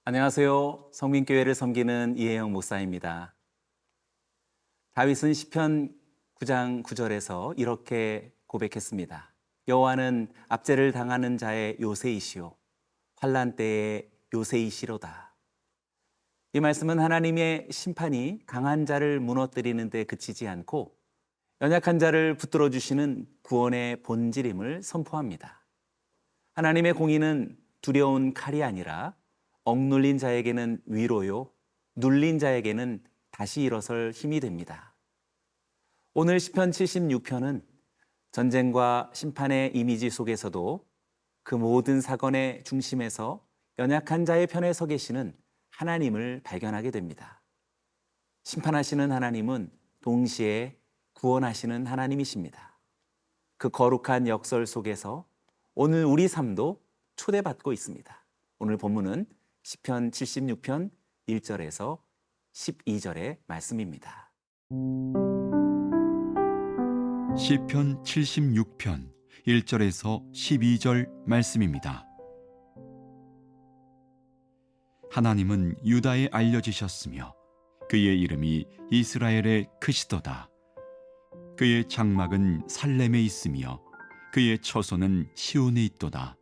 안녕하세요. 성민교회를 섬기는 이혜영 목사입니다. 다윗은 시편 9장 9절에서 이렇게 고백했습니다. 여호와는 압제를 당하는 자의 요새이시오 환난 때의 요새이시로다. 이 말씀은 하나님의 심판이 강한 자를 무너뜨리는 데 그치지 않고 연약한 자를 붙들어 주시는 구원의 본질임을 선포합니다. 하나님의 공의는 두려운 칼이 아니라 억눌린 자에게는 위로요, 눌린 자에게는 다시 일어설 힘이 됩니다. 오늘 시편 76편은 전쟁과 심판의 이미지 속에서도 그 모든 사건의 중심에서 연약한 자의 편에 서 계시는 하나님을 발견하게 됩니다. 심판하시는 하나님은 동시에 구원하시는 하나님이십니다. 그 거룩한 역설 속에서 오늘 우리 삶도 초대받고 있습니다. 오늘 본문은 시편 76편 1절에서 12절의 말씀입니다. 시편 76편 1절에서 12절 말씀입니다. 하나님은 유다에 알려지셨으며 그의 이름이 이스라엘에 크시도다. 그의 장막은 살렘에 있으며 그의 처소는 시온에 있도다.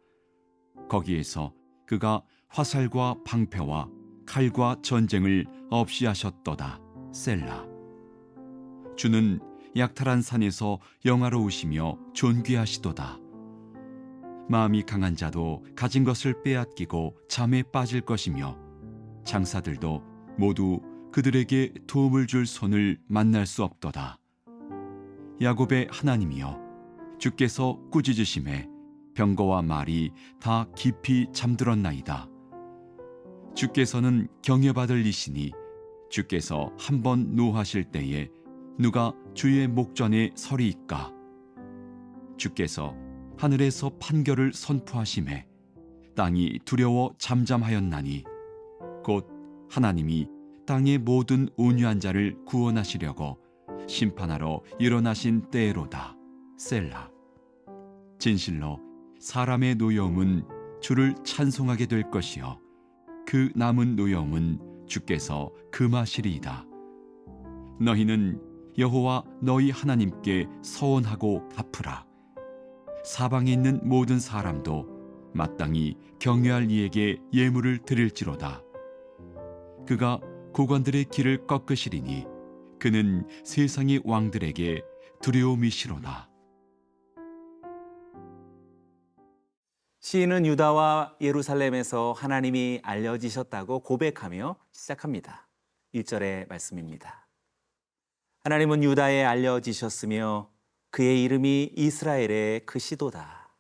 거기에서 그가 화살과 방패와 칼과 전쟁을 없이 하셨도다. 셀라. 주는 약탈한 산에서 영화로우시며 존귀하시도다. 마음이 강한 자도 가진 것을 빼앗기고 잠에 빠질 것이며 장사들도 모두 그들에게 도움을 줄 손을 만날 수 없도다. 야곱의 하나님이여, 주께서 꾸짖으심에 병거와 말이 다 깊이 잠들었나이다. 주께서는 경외받을 이시니 주께서 한번 노하실 때에 누가 주의 목전에 서리이까. 주께서 하늘에서 판결을 선포하심에 땅이 두려워 잠잠하였나니 곧 하나님이 땅의 모든 온유한 자를 구원하시려고 심판하러 일어나신 때로다. 셀라. 진실로 사람의 노여움은 주를 찬송하게 될 것이요 그 남은 노여움은 주께서 금하시리이다. 너희는 여호와 너희 하나님께 서원하고 갚으라. 사방에 있는 모든 사람도 마땅히 경외할 이에게 예물을 드릴지로다. 그가 고관들의 길을 꺾으시리니 그는 세상의 왕들에게 두려움이시로다. 시인은 유다와 예루살렘에서 하나님이 알려지셨다고 고백하며 시작합니다. 1절의 말씀입니다. 하나님은 유다에 알려지셨으며 그의 이름이 이스라엘에 크시도다.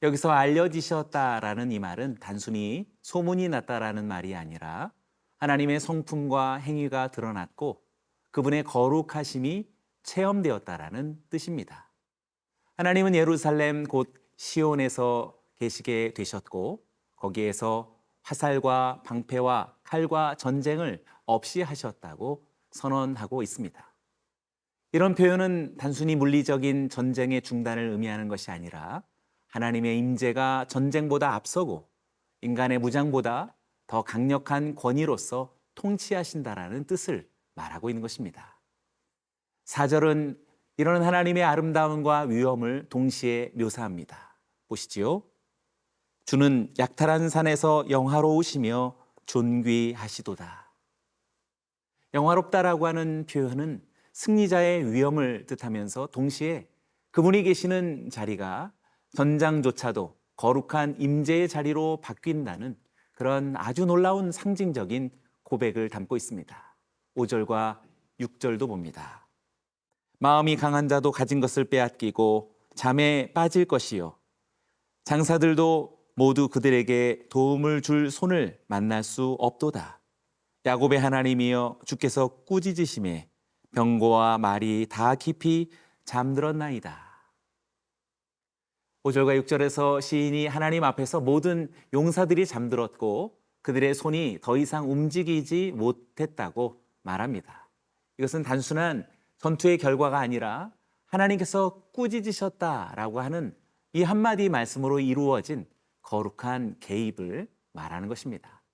여기서 알려지셨다라는 이 말은 단순히 소문이 났다라는 말이 아니라 하나님의 성품과 행위가 드러났고 그분의 거룩하심이 체험되었다라는 뜻입니다. 하나님은 예루살렘 곧 시온에서 계시게 되셨고 거기에서 화살과 방패와 칼과 전쟁을 없이 하셨다고 선언하고 있습니다. 이런 표현은 단순히 물리적인 전쟁의 중단을 의미하는 것이 아니라 하나님의 임재가 전쟁보다 앞서고 인간의 무장보다 더 강력한 권위로서 통치하신다라는 뜻을 말하고 있는 것입니다. 4절은 이런 하나님의 아름다움과 위엄을 동시에 묘사합니다. 보시지요. 주는 약탈한 산에서 영화로우시며 존귀하시도다. 영화롭다라고 하는 표현은 승리자의 위엄을 뜻하면서 동시에 그분이 계시는 자리가 전장조차도 거룩한 임재의 자리로 바뀐다는 그런 아주 놀라운 상징적인 고백을 담고 있습니다. 5절과 6절도 봅니다. 마음이 강한 자도 가진 것을 빼앗기고 잠에 빠질 것이요 장사들도 모두 그들에게 도움을 줄 손을 만날 수 없도다. 야곱의 하나님이여 주께서 꾸짖으심에 병거와 말이 다 깊이 잠들었나이다. 5절과 6절에서 시인이 하나님 앞에서 모든 용사들이 잠들었고 그들의 손이 더 이상 움직이지 못했다고 말합니다. 이것은 단순한 전투의 결과가 아니라 하나님께서 꾸짖으셨다라고 하는 이 한마디 말씀으로 이루어진 거룩한 개입을 말하는 것입니다.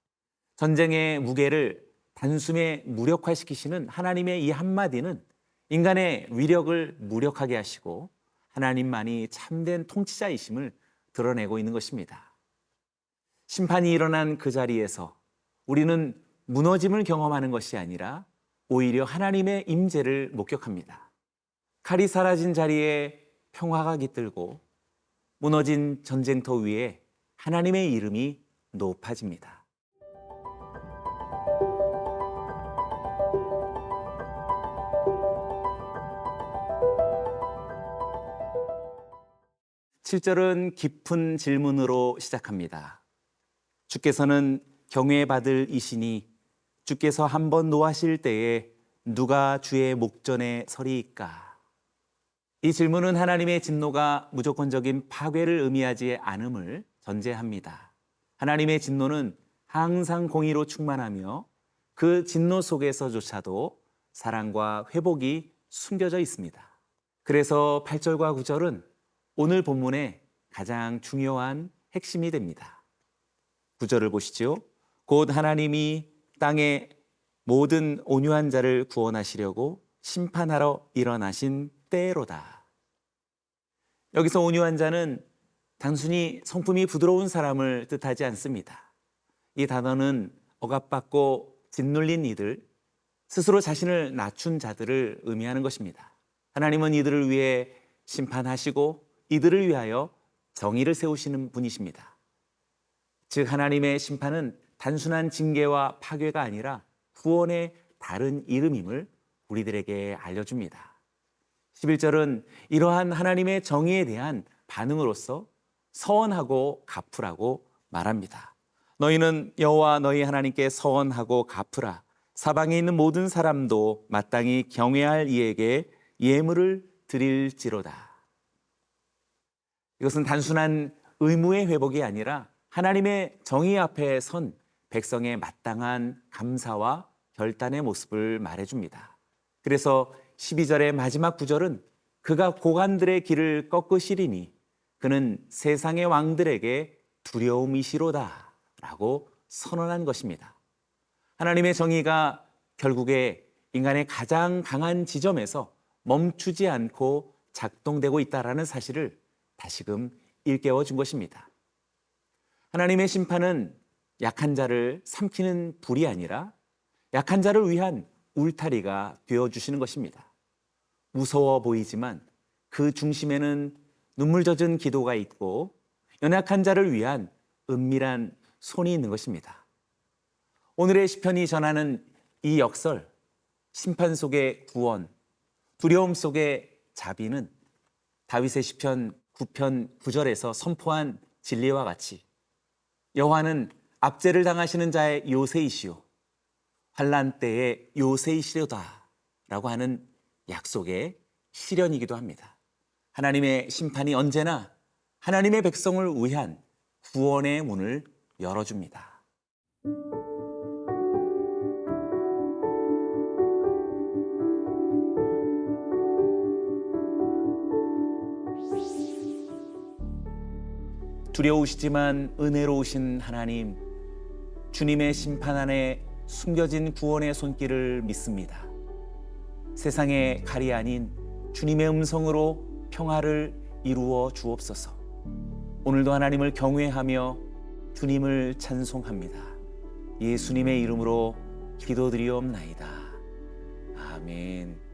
전쟁의 무게를 단숨에 무력화시키시는 하나님의 이 한마디는 인간의 위력을 무력하게 하시고 하나님만이 참된 통치자이심을 드러내고 있는 것입니다. 심판이 일어난 그 자리에서 우리는 무너짐을 경험하는 것이 아니라 오히려 하나님의 임재를 목격합니다. 칼이 사라진 자리에 평화가 깃들고 무너진 전쟁터 위에 하나님의 이름이 높아집니다. (7절은) 깊은 질문으로 시작합니다. 주께서는 경외받을 이시니 주께서 한번 노하실 때에 누가 주의 목전에 서리이까? 이 질문은 하나님의 진노가 무조건적인 파괴를 의미하지 않음을 전제합니다. 하나님의 진노는 항상 공의로 충만하며 그 진노 속에서조차도 사랑과 회복이 숨겨져 있습니다. 그래서 8절과 9절은 오늘 본문의 가장 중요한 핵심이 됩니다. 9절을 보시죠. 곧 하나님이 땅의 모든 온유한 자를 구원하시려고 심판하러 일어나신 때로다. 여기서 온유한 자는 단순히 성품이 부드러운 사람을 뜻하지 않습니다. 이 단어는 억압받고 짓눌린 이들, 스스로 자신을 낮춘 자들을 의미하는 것입니다. 하나님은 이들을 위해 심판하시고 이들을 위하여 정의를 세우시는 분이십니다. 즉 하나님의 심판은 단순한 징계와 파괴가 아니라 구원의 다른 이름임을 우리들에게 알려줍니다. 11절은 이러한 하나님의 정의에 대한 반응으로서 서원하고 갚으라고 말합니다. 너희는 여호와 너희 하나님께 서원하고 갚으라. 사방에 있는 모든 사람도 마땅히 경외할 이에게 예물을 드릴지로다. 이것은 단순한 의무의 회복이 아니라 하나님의 정의 앞에 선 백성의 마땅한 감사와 결단의 모습을 말해줍니다. 그래서 12절의 마지막 구절은 그가 고관들의 길을 꺾으시리니 그는 세상의 왕들에게 두려움이시로다 라고 선언한 것입니다. 하나님의 정의가 결국에 인간의 가장 강한 지점에서 멈추지 않고 작동되고 있다는 사실을 다시금 일깨워 준 것입니다. 하나님의 심판은 약한 자를 삼키는 불이 아니라 약한 자를 위한 울타리가 되어주시는 것입니다. 무서워 보이지만 그 중심에는 눈물 젖은 기도가 있고 연약한 자를 위한 은밀한 손이 있는 것입니다. 오늘의 시편이 전하는 이 역설, 심판 속의 구원, 두려움 속의 자비는 다윗의 시편 9편 9절에서 선포한 진리와 같이 여호와는 압제를 당하시는 자의 요새이시오 환난 때의 요새이시로다 라고 하는 약속의 실현이기도 합니다. 하나님의 심판이 언제나 하나님의 백성을 위한 구원의 문을 열어줍니다. 두려우시지만 은혜로우신 하나님, 주님의 심판 안에 숨겨진 구원의 손길을 믿습니다. 세상의 칼이 아닌 주님의 음성으로 평화를 이루어 주옵소서. 오늘도 하나님을 경외하며 주님을 찬송합니다. 예수님의 이름으로 기도드리옵나이다. 아멘.